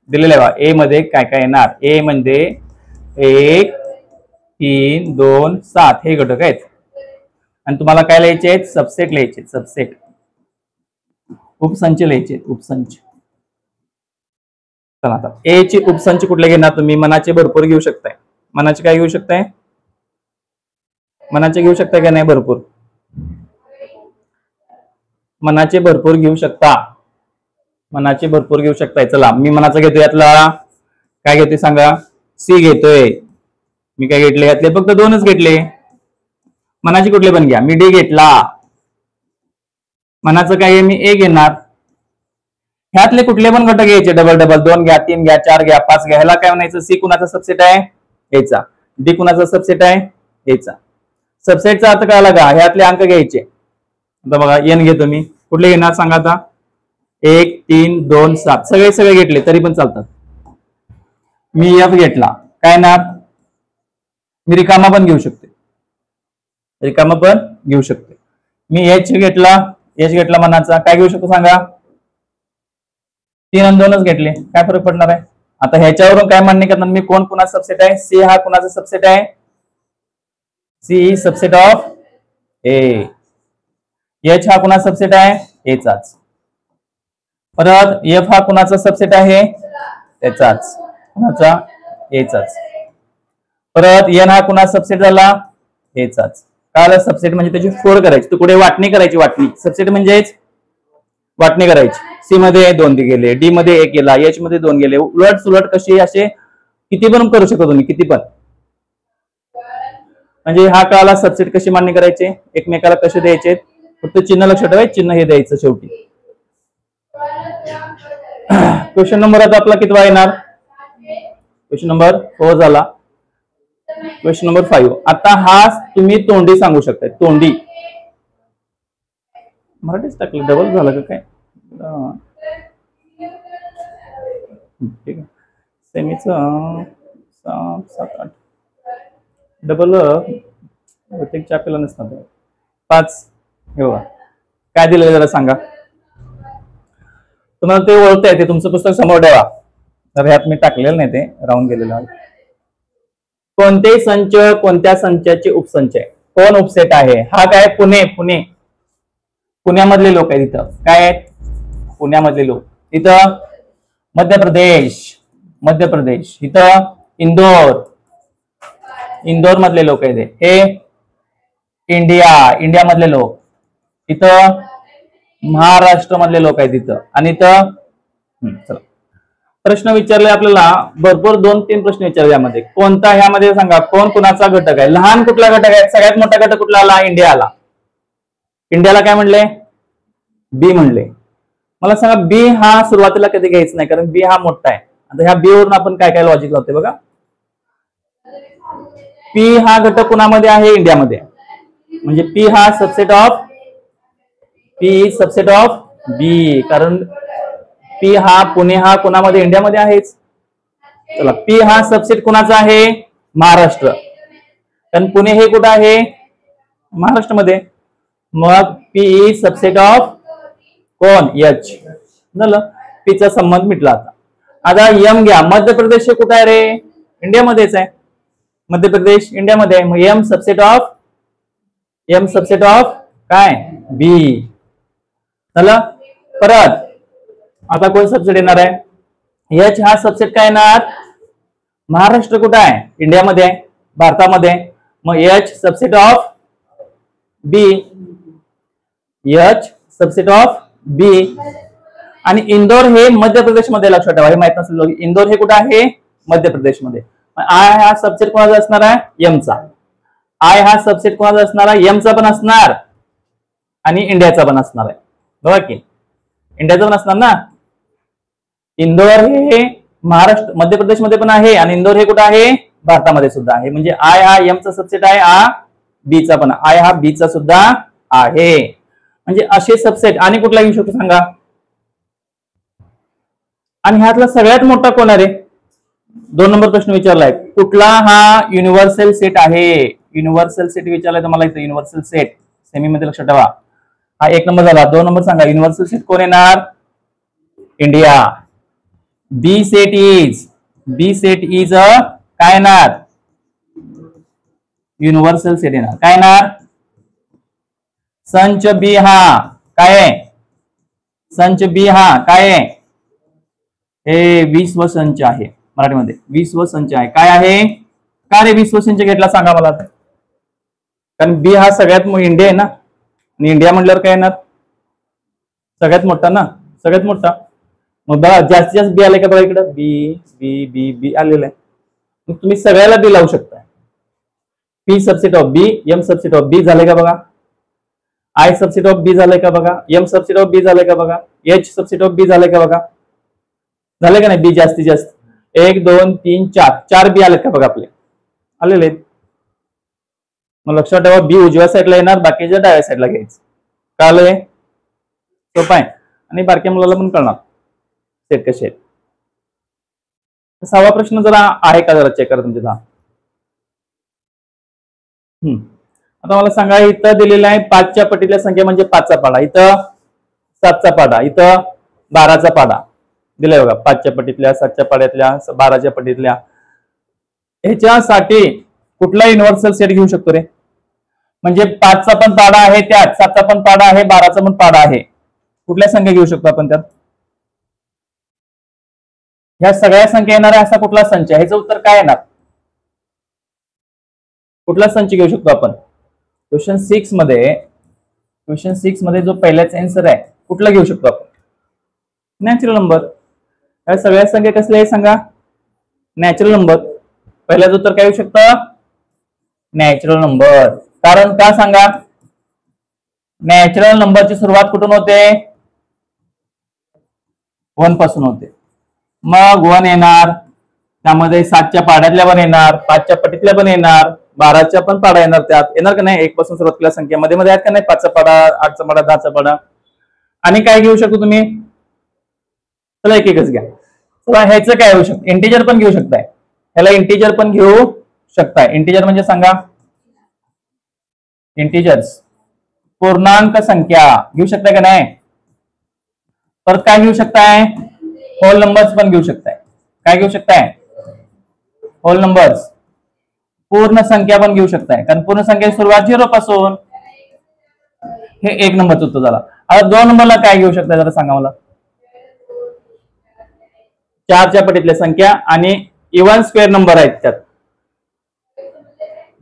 दिलेलं आहे बघा. ए मध्ये काय काय येणार, ए मध्ये 1 3 2 7 हे घटक आहेत. आणि तुम्हाला काय लिहायचे आहेत, सबसेट लिहायचे. सबसेट उपसंच लिहायचे, उपसंच. चला आता ए चे उपसंच कुठले घेणार तुम्ही. मनाचे भरपूर घेऊ शकताय. मनाचे काय घेऊ शकताय, मनाचे घेऊ शकताय का नाही, भरपूर मनाचे भरपूर घेऊ शकता. मनाचे भरपूर घेऊ शकताय. चला मी मनाचा घेतोय, यातला काय घेतोय सांगा, सी घेतोय. मी काय घेतले, यातले फक्त 2च घेतले. मनाचे कुठले पण घ्या. मी डी घेतला. मनाचं काय आहे, मी ए घेणार. ह्यातले कुठले पण घटक घ्यायचे, डबल डबल, 2 घ्या, 3 घ्या, 4 घ्या, 5 घ्या. ह्याला काय म्हणायचं, सी कुणाचा सबसेट आहे, एचा. डी कुणाचा सबसेट आहे, एचा. सबसेटचा अर्थ काय लागा, ह्यातले अंक घ्यायचे. आता बघा एन घेतो मी, कुठले घेणार सांगा आता. 1 3 2 7 सगळे सगळे घेतले तरी पण चालतात. मी एफ घेतला, काय ना, मी रिकामा पण घेऊ शकते, रिकामा पण घेऊ शकते. मी एच घेतला, एच घेतला मनाचा, काय घेऊ शकतो सांगा, 3 आणि 2च घेतले, काय फरक पडणार आहे. आता ह्याच्यावरून काय मान्य करणार मी, कोण कुणाचा सबसेट आहे, सी हा कुणाचा सबसेट आहे, C subset of A. H हा कुणाचा सबसेट आहे, एचाच. परत एफ हा कुणाचा सबसेट आहे, त्याचाच, कुणाचा, एचाच. परत एन हा कुणाचा सबसेट झाला, एचाच. काय सबसेट म्हणजे त्याची फोड करायची, तुकडे वाटणी करायची. वाटणी सबसेट म्हणजेच वाटणी करायची. सी मध्ये 2 गेले, डी मध्ये 1 गेला, एच मध्ये 2 गेले. उलट सुलट कशी असे किती पण करू शकतो तुम्ही, किती पण. म्हणजे हा काळाला सबसेट कशी मान्य करायचे, एकमेकाला कसे द्यायचे, फक्त चिन्ह लक्षात ठेवायचे, चिन्ह हे द्यायचं शेवटी. क्वेश्चन नंबर आता आपला कितवा येणार, क्वेश्चन नंबर 4 झाला. Question number 5. आता हा तुम्ही तोंडी सांगू शकता. तोंडी मराठीच टाकलं, डबल झालं का काय, ठीक आहे. सेमीचं 7 8 डबल प्रत्येक आपल्याला नसणार. 5 हे बघा काय दिलेलं जरा सांगा. तुम्हाला ते ओळखताय, ते तुमचं पुस्तक समोर ठेवा. तर ह्यात मी टाकलेलं नाही, ते राहून गेलेलं आहे. कोणते संच कोणत्या संचाचे उपसंच आहे, कोण उपसेट आहे. हा काय, पुणे. पुणे पुण्यामधले लोक आहेत इथं. काय आहेत, पुण्यामधले लोक. इथं मध्य प्रदेश, मध्य प्रदेश. इथं इंदोर, इंदोर मधले लोक आहेत. हे इंडिया, इंडिया मधले लोक. इथं महाराष्ट्र मधले लोक आहेत इथं. आणि इथं चला प्रश्न विचारले आपल्याला भरपूर, 2-3 प्रश्न विचारले यामध्ये. कोणता, ह्यामध्ये सांगा कोण कुणाचा घटक आहे. लहान कुठला घटक आहे, सगळ्यात मोठा घटक कुठला आला, इंडिया आला. इंडियाला काय म्हणले, बी म्हणले. मला सांगा बी हा सुरुवातीला कधी घ्यायचं नाही, कारण बी हा मोठा आहे. आता ह्या बी वरून आपण काय काय लॉजिक लावते बघा. पी हा घटक कुणामध्ये आहे, इंडियामध्ये. म्हणजे पी हा subset of, P subset of B, कारण पी हा पुणे हा कोणामध्ये, इंडियामध्ये आहेच. चला पी हा सबसेट कुणाचा आहे, महाराष्ट्र, कारण पुणे हे कुठं आहे, महाराष्ट्रामध्ये. मग पी सबसेट ऑफ कोण, एच झालं. पीचा संबंध मिटला. आता एम घ्या, मध्य प्रदेश हे कुठं आहे रे, इंडियामध्येच आहे. मध्य प्रदेश इंडियामध्ये आहे. मग M subset of, M subset of काय, बी झालं. परत आता कोण सबसेट येणार आहे, एच हा सबसेट काय येणार, महाराष्ट्र कुठं आहे, इंडियामध्ये आहे, भारतामध्ये. मग H subset of B, H subset of B. आणि इंदोर हे मध्य प्रदेश मध्ये, लक्षात ठेवा, हे माहित नसेल. इंदोर हे कुठं आहे, मध्य प्रदेश मध्ये. आय हा सबसेट कोणाचा असणार आहे, एमचा. आय हा सबसेट कोणाचा असणार आहे? एमचा पण असणार आणि इंडियाचा पण असणार आहे. बघा की इंडियाचा पण असणार ना. इंदोर हे महाराष्ट्र मध्य प्रदेशमध्ये पण आहे आणि इंदोर हे कुठं आहे? भारतामध्ये सुद्धा आहे. म्हणजे आय हा एमचा सबसेट आहे, आ बीचा पण, आय हा बीचा सुद्धा आहे. म्हणजे असे सबसेट आणि कुठला घेऊ शकतो सांगा? आणि ह्यातला सगळ्यात मोठा कोण आहे? 2 नंबर प्रश्न विचारलाय, कुठला हा युनिव्हर्सल सेट आहे? युनिव्हर्सल सेट विचारलाय तुम्हाला इथं. युनिव्हर्सल सेट सेमी मध्ये लक्षात ठेवा. हा 1 नंबर झाला. 2 नंबर सांगा युनिव्हर्सल सेट कोण येणार? इंडिया. बी सेट इज काय येणार? युनिव्हर्सल सेट येणार. काय येणार? संच बी हा काय आहे? संच बी हा काय आहे? हे विश्व संच आहे. मराठीमध्ये विश्व संच आहे. काय आहे? का रे विश्व संच घेतला सांगा मला. कारण बी हा सगळ्यात इंडिया आहे ना, आणि इंडिया म्हटल्यावर काय येणार? सगळ्यात मोठा ना, सगळ्यात मोठा. मग बघा जास्तीत जास्त बी आले का बघा इकडं? बी बी बी बी आलेलं आहे. मग तुम्ही सगळ्याला बी लावू शकता. P subset of B, M subset of B झाले का बघा? आय सबसेट ऑफ बी झालंय का बघा? एम सबसेट ऑफ बी झालंय का बघा? एच सबसेट ऑफ बी झालंय का बघा? झाले का नाही? बी जास्तीत जास्त 1 2 3 4 4 बी आलेत का बघा? आपले आलेले आहेत. मग लक्षात ठेवा बी उजव्या साईडला येणार, बाकीच्या डाव्या साईडला घ्यायचं. कळलंय? सोपं आहे आणि बारक्या मुलाला पण कळणार सेट कसे आहेत. 6वा प्रश्न जरा आहे का जरा चेक करा तुमच्या. आता मला सांगा, इथं दिलेलं आहे 5च्या पटीतल्या संख्या म्हणजे 5चा पाडा, इथं 7चा पाडा, इथं 12चा पाडा दिलाय बघा. 5च्या पटीतल्या, 7च्या पाड्यातल्या, 12च्या पटीतल्या. ह्याच्यासाठी कुठला युनिव्हर्सल सेट घेऊ शकतो रे? म्हणजे 5चा पण पाडा आहे त्यात, 7चा पण पाडा आहे, 12चा पण पाडा आहे. कुठल्या संख्या घेऊ शकतो आपण त्यात? ह्या सगळ्या संख्या येणार आहे असा कुठला संच? ह्याचं उत्तर काय येणार? कुठला संच घेऊ शकतो आपण? क्वेश्चन 6 मध्ये जो पहिलाच आन्सर आहे कुठला घेऊ शकतो आपण? Natural number. या सगळ्या संख्या कसल्या आहे सांगा? Natural number. पहिल्याच उत्तर काय येऊ शकतं? Natural number. कारण का सांगा? नॅचरल नंबरची सुरुवात कुठून होते? 1 पासून होते. मग 1 येणार, त्यामध्ये 7च्या पाड्यातल्या पण येणार, 5च्या पटीतल्या पण येणार, 12च्या पण पाडा येणार. त्यात येणार का नाही? 1 पासून सुरुवात केल्या संख्येमध्ये मध्ये आहेत का नाही? 5चा पाडा, 8चा पाडा, 10चा पाडा. आणि काय घेऊ शकतो तुम्ही? चला एक एकच घ्या. चला ह्याचं काय होऊ शकतं? इंटिजर पण घेऊ शकताय. ह्याला इंटिजर पण घेऊ शकताय. इंटिजर म्हणजे सांगा? इंटिजर्स पूर्णांक संख्या घेऊ शकताय का नाही? परत काय घेऊ शकताय? होल नंबर्स पण घेऊ शकताय. काय घेऊ शकताय? Whole numbers. पूर्ण संख्या पण घेऊ शकताय, कारण पूर्ण संख्या सुरुवात 0 पासून. हे 1 नंबरचं उत्तर झाला. आता 2 नंबरला काय घेऊ शकताय जरा सांगा मला? 4च्या पटीतल्या संख्या आणि इव्हन स्क्वेअर नंबर आहेत त्यात.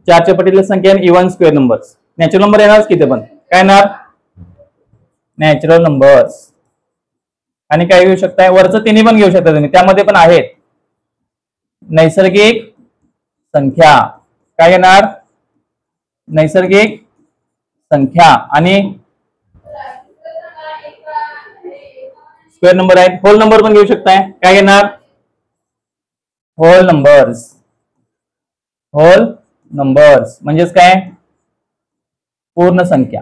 4च्या पटीतल्या संख्या आणि even square numbers. Natural number येणारच किती पण. काय येणार? Natural numbers. आणि काय घेऊ शकताय? वरचं तिन्ही पण घेऊ शकता तुम्ही, त्यामध्ये पण आहेत. नैसर्गिक संख्या. काय येणार? नैसर्गिक संख्या आणि स्क्वेअर नंबर आहेत. होल नंबर पण घेऊ शकताय. काय येणार? Hole numbers. होल नंबर्स म्हणजेच काय? पूर्ण संख्या.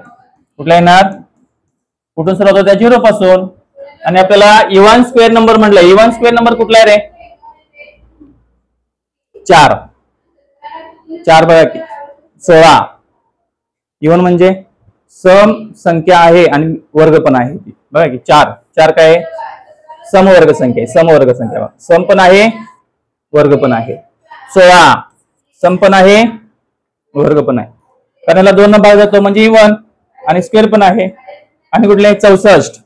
कुठल्या येणार? कुठून सुरुवात होत्या? 0 पासून. आणि आपल्याला इव्हन स्क्वेअर नंबर म्हटलं. इव्हन स्क्वेअर नंबर कुठला आहे रे? 4. 4 बघा की 16. इव्हन म्हणजे सम संख्या आहे आणि वर्ग पण आहे. बघा की 4 4 काय आहे? समवर्ग संख्या आहे. समवर्ग संख्या. सम पण आहे, वर्ग पण आहे. 16 सम पण आहे, वर्ग पण आहे. कारण याला 2 भाग जातो म्हणजे इव्हन, आणि स्क्वेअर पण आहे. आणि कुठले? 64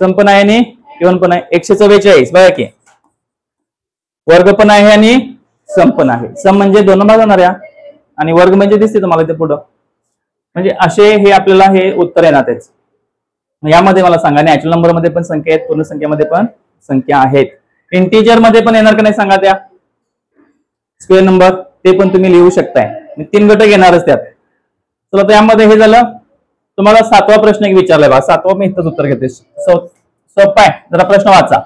सम पण आहे आणि इव्हन पण आहे. 144 बघा की वर्ग पण आहे आणि सम पण आहे. सम म्हणजे 2 भाग जाणाऱ्या आणि वर्ग म्हणजे दिसते तुम्हाला ते पुढं. म्हणजे असे हे आपल्याला हे उत्तर येणार त्याच. यामध्ये मला सांगा, नॅचरल नंबर मध्ये पण संख्या आहेत, पूर्ण संख्येमध्ये पण संख्या आहेत. इंटिजर मध्ये पण येणार का नाही सांगा? त्या स्क्वेअर नंबर ते पण तुम्ही लिहू शकताय. 3 घटक येणारच त्यात. चला त्यामध्ये हे झालं. तुम्हाला 7वा प्रश्न एक विचारलाय बा. 7वा मी इथंच उत्तर घेते. सोपा आहे, जरा प्रश्न वाचा.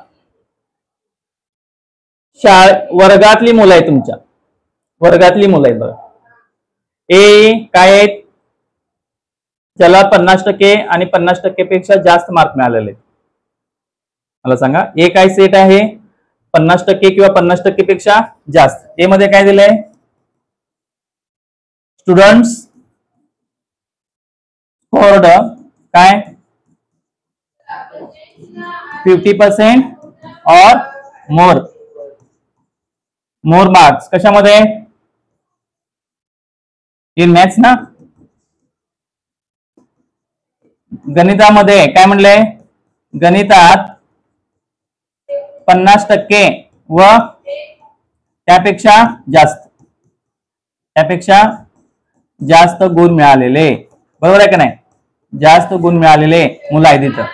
वर्गातली मुलं आहे तुमच्या, वर्गातली मुलं आहेत बघा. ए काय आहेत, ज्याला 50% आणि 50% पेक्षा जास्त मार्क मिळालेले आहेत. मला सांगा ए काय सेट आहे, 50% किंवा 50% पेक्षा जास्त. ए मध्ये काय दिलंय, स्टुडंट्स स्कोर्ड काय 50% और मोर मार्क्स. कशामध्ये, इन मॅथ्स ना. गणितामध्ये काय म्हणलंय, गणितात 50% व त्यापेक्षा जास्त गुण मिळालेले. बरोबर आहे का नाही, जास्त गुण मिळालेले मुलं आहेत इथं.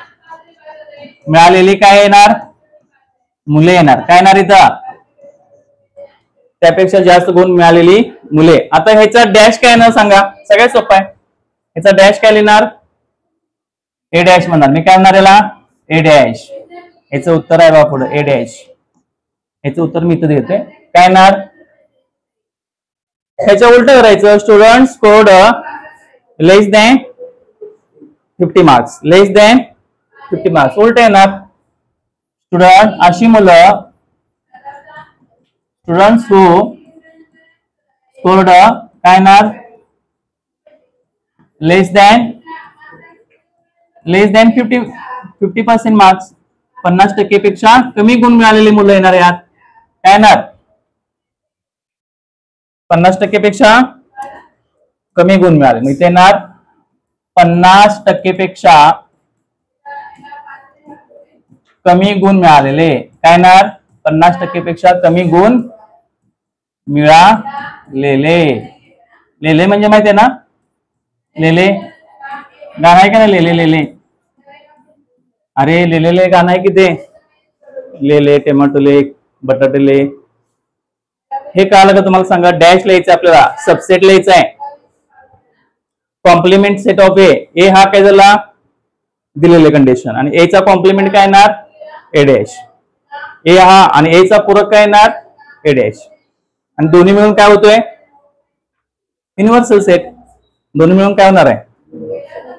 मिळालेली काय येणार, मुले येणार. काय येणार इथं, त्यापेक्षा जास्त गुण मिळालेली मुले. आता ह्याचा डॅश काय येणार सांगा, सगळ्यात सोपं आहे. ह्याचा डॅश काय लिहिणार, ए डॅश म्हणणार. मी काय म्हणणार याला, ए डॅश. याचं उत्तर आहे बा पुढे ए डॅश. याचं उत्तर मी इथं देते. काय येणार, ह्याच्या उलट करायचं. स्टुडंट स्कोर्ड लेस दॅन 50 मार्क्स. लेस दॅन 50 मार्क्स उलट येणार. स्टुडंट अशी मुलं, स्टुडंट्स हू स्कोर्ड काय येणार, लेस दॅन 50% मार्क्स. 50% पेक्षा कमी गुण मिळालेली मुलं येणार यात. काय येणार, 50% पेक्षा कमी गुण मिळाले. मग इथे येणार 50% पेक्षा कमी गुण मिळालेले. काय येणार, 50% पेक्षा कमी गुण मिळालेले. लेले म्हणजे माहिती आहे ना, लेले गाणं आहे का नाही, लेले लेले. अरे लेलेले गाणं आहे की ते, लेले टोमॅटोले बटाटेले. हे कळालं का तुम्हाला सांगा. डॅश लिहायचं आपल्याला, सबसेट लिहायचा आहे. कॉम्प्लिमेंट सेट ऑफ ए हा काय झाला, दिलेले कंडिशन. आणि ए चा कॉम्प्लिमेंट काय येणार, ए डॅश. ए हा आणि ए चा पूरक काय येणार, ए डॅश. आणि दोन्ही मिळून काय होतोय, युनिव्हर्सल सेट. दोन्ही मिळून काय होणार आहे,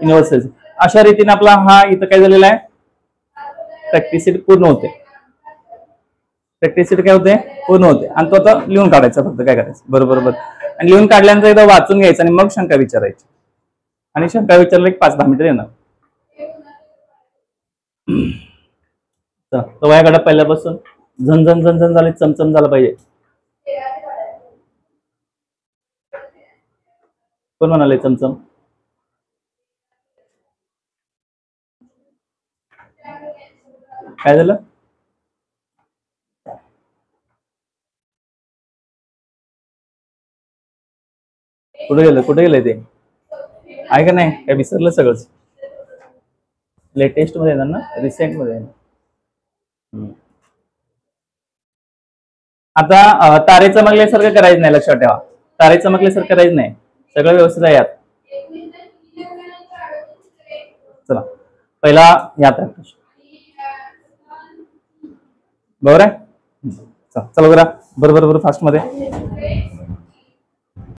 युनिव्हर्सल सेट. अशा रीतीने आपला हा इथं काय झालेला आहे, प्रॅक्टिस सेट पूर्ण होते. प्रॅक्टिस सेट काय होते, पूर्ण होते. आणि तो आता लिहून काढायचा, फक्त काय करायचं, बरोबर. आणि लिहून काढल्यानंतर एकदा वाचून घ्यायचं आणि मग शंका विचारायची. आणि शंका विचारला एक 5-10 मिनिटं येणार. तो वयाकडे पहिल्यापासून झनझन झनझन झाले, चमचम झाला पाहिजे. कोण म्हणाले चमचम, काय झालं, कुठे गेलं ते, आहे का नाही, काय विसरलं सगळंच. लेटेस्ट मध्ये येणार ना, रिसेंट मध्ये येणार. आता तारे चमकल्यासारखं करायचं नाही, लक्षात ठेवा. तारे चमकल्यासारखं करायचं नाही, सगळं व्यवस्थित आहे यात. चला पहिला यात आहे बरोबर आहे. चला बघा बरोबर फास्ट मध्ये.